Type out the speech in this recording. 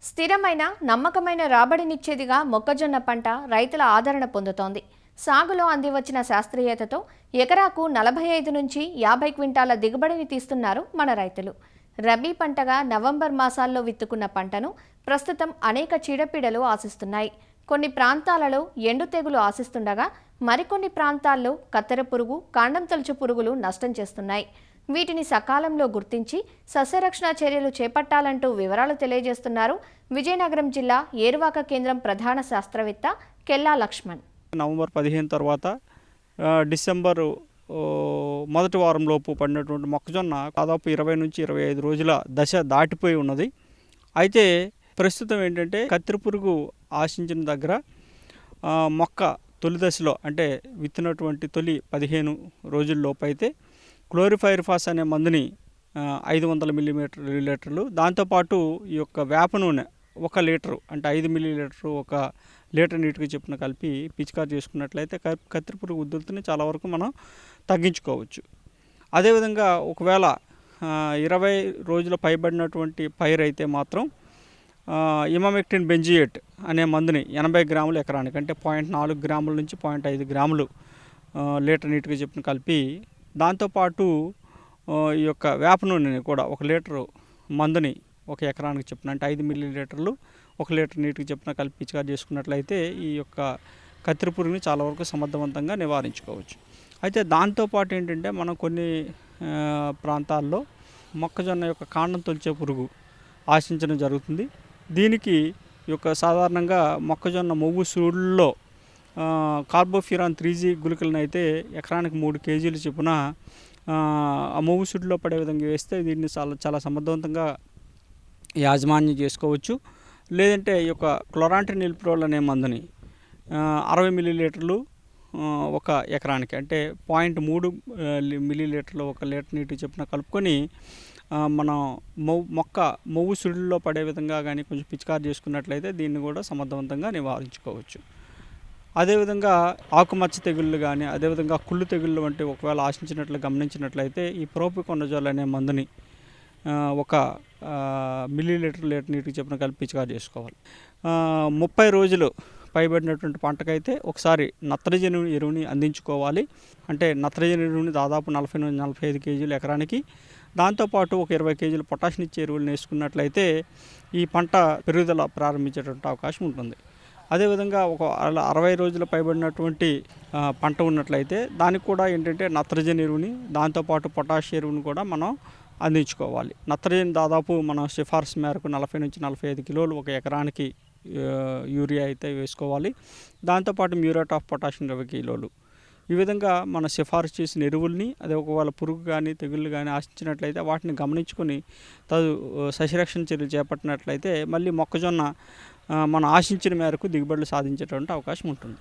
స్థిరమైన నమ్మకమైన రాబడినిచ్చేదిగా మొక్కజొన్న పంట రైతుల ఆదరణ పొందుతోంది. సాగులో అందివచ్చిన శాస్త్రీయతతో ఎకరాకు 45 నుంచి 50 క్వింటాల దిగుబడిని తీస్తున్నారు మన రైతులు. రబీ పంటగా నవంబర్ మాసాల్లో విత్తుకున్న పంటను ప్రస్తుతం అనేక చీడపీడలు ఆశిస్తున్నాయి. కొన్ని ప్రాంతాలలో ఎండు తెగులు ఆశిస్తుండగా మరికొన్ని ప్రాంతాల్లో కత్తెర పురుగు, కాండం తొలుచు పురుగులు నష్టం చేస్తున్నాయి. వీటిని సకాలంలో గుర్తించి సస్యరక్షణ చర్యలు చేపట్టాలంటూ వివరాలు తెలియజేస్తున్నారు విజయనగరం జిల్లా ఏరువాక కేంద్రం ప్రధాన శాస్త్రవేత్త కెల్లా లక్ష్మణ్. నవంబర్ 15 తర్వాత డిసెంబరు మొదటి వారంలోపు పడినటువంటి మొక్కజొన్న దాదాపు 20 నుంచి 25 రోజుల దశ దాటిపోయి ఉన్నది. అయితే ప్రస్తుతం ఏంటంటే కత్తెర పురుగు ఆశించిన దగ్గర మొక్క తొలి దశలో అంటే విత్తినటువంటి తొలి 15 రోజుల్లోపు అయితే క్లోరిఫైరిఫాస్ అనే మందుని 500 మిల్లీలీటర్లు, దాంతోపాటు ఈ యొక్క వేప నూనె 1 లీటరు అంటే 5 మిల్లీలీటరు 1 లీటర్ నీటికి చొప్పున కలిపి పిచికారి చేసుకున్నట్లయితే కత్తెర పురుగు ఉధృతిని చాలా వరకు మనం తగ్గించుకోవచ్చు. అదేవిధంగా ఒకవేళ 20 రోజుల పైబడినటువంటి పైరు అయితే మాత్రం ఇమామెక్టిన్ బెంజియేట్ అనే మందుని 80 గ్రాములు ఎకరానికి అంటే 0.4 గ్రాముల నుంచి 0.5 గ్రాములు లీటర్ నీటికి చొప్పున కలిపి, దాంతోపాటు ఈ యొక్క వేప నూనెని కూడా 1 లీటరు మందుని 1 ఎకరానికి చొప్పున అంటే 5 మిల్లీలీటర్లు 1 లీటర్ నీటికి చొప్పున కలిపి పిచికారి చేసుకున్నట్లయితే ఈ యొక్క కత్తెర పురుగుని చాలా వరకు సమర్థవంతంగా నివారించుకోవచ్చు. అయితే దాంతోపాటు ఏంటంటే మనం కొన్ని ప్రాంతాల్లో మొక్కజొన్న యొక్క కాండం తొలిచే పురుగు ఆశించడం జరుగుతుంది. దీనికి ఈ యొక్క సాధారణంగా మొక్కజొన్న మొవ్వు సూడుల్లో కార్బోఫ్యూరాన్ 3G గుళికలను అయితే ఎకరానికి 3 కేజీలు చొప్పున ఆ మొవ్వు సుడిలో పడే విధంగా వేస్తే దీన్ని చాలా సమర్థవంతంగా యాజమాన్యం చేసుకోవచ్చు. లేదంటే ఈ యొక్క క్లోరాంట్రినిల్ప్రోల్ అనే మందుని 60 మిల్లీలీటర్లు 1 ఎకరానికి అంటే 0.3 మిల్లీలీటర్లు 1 లీటర్ నీటికి చొప్పున కలుపుకొని మనం మొవ్వు సుడిలో పడే విధంగా కానీ కొంచెం పిచికారి చేసుకున్నట్లయితే దీన్ని కూడా సమర్థవంతంగా నివారించుకోవచ్చు. అదేవిధంగా ఆకుమచ్చ తెగుళ్ళు కానీ అదేవిధంగా కుళ్ళు తెగుళ్ళు వంటి ఒకవేళ ఆశించినట్లు గమనించినట్లయితే ఈ ప్రోపికొండజోల్ అనే మందుని 1 మిల్లీలీటర్ లీటర్ నీటికి చొప్పున కలిపి పిచికారి చేసుకోవాలి. 30 రోజులు పైబడినటువంటి పంటకైతే ఒకసారి నత్రజని ఎరువుని అందించుకోవాలి. అంటే నత్రజని ఎరువుని దాదాపు 40 నుంచి 45 కేజీలు ఎకరానికి, దాంతోపాటు 20 కేజీలు పొటాషియం ఇచ్చే ఎరువులను వేసుకున్నట్లయితే ఈ పంట పెరుగుదల ప్రారంభించేటువంటి అవకాశం ఉంటుంది. అదేవిధంగా 60 రోజులు పైబడినటువంటి పంట ఉన్నట్లయితే దానికి కూడా ఏంటంటే నత్రజని ఎరువుని దాంతోపాటు పొటాష్ ఎరువుని కూడా మనం అందించుకోవాలి. నత్రజని దాదాపు మన సిఫార్సు మేరకు 40 నుంచి 45 కిలోలు 1 ఎకరానికి యూరియా అయితే వేసుకోవాలి. దాంతోపాటు మ్యూరేట్ ఆఫ్ పొటాషియం 20 కిలోలు. ఈ విధంగా మన సిఫార్సు చేసిన ఎరువుల్ని అదే ఒకవేళ పురుగు కానీ తెగుళ్ళు కానీ ఆశించినట్లయితే వాటిని గమనించుకొని సస్యరక్షణ చర్యలు చేపట్టినట్లయితే మళ్ళీ మొక్కజొన్న మనం ఆశించిన మేరకు దిగుబడులు సాధించేటువంటి అవకాశం ఉంటుంది.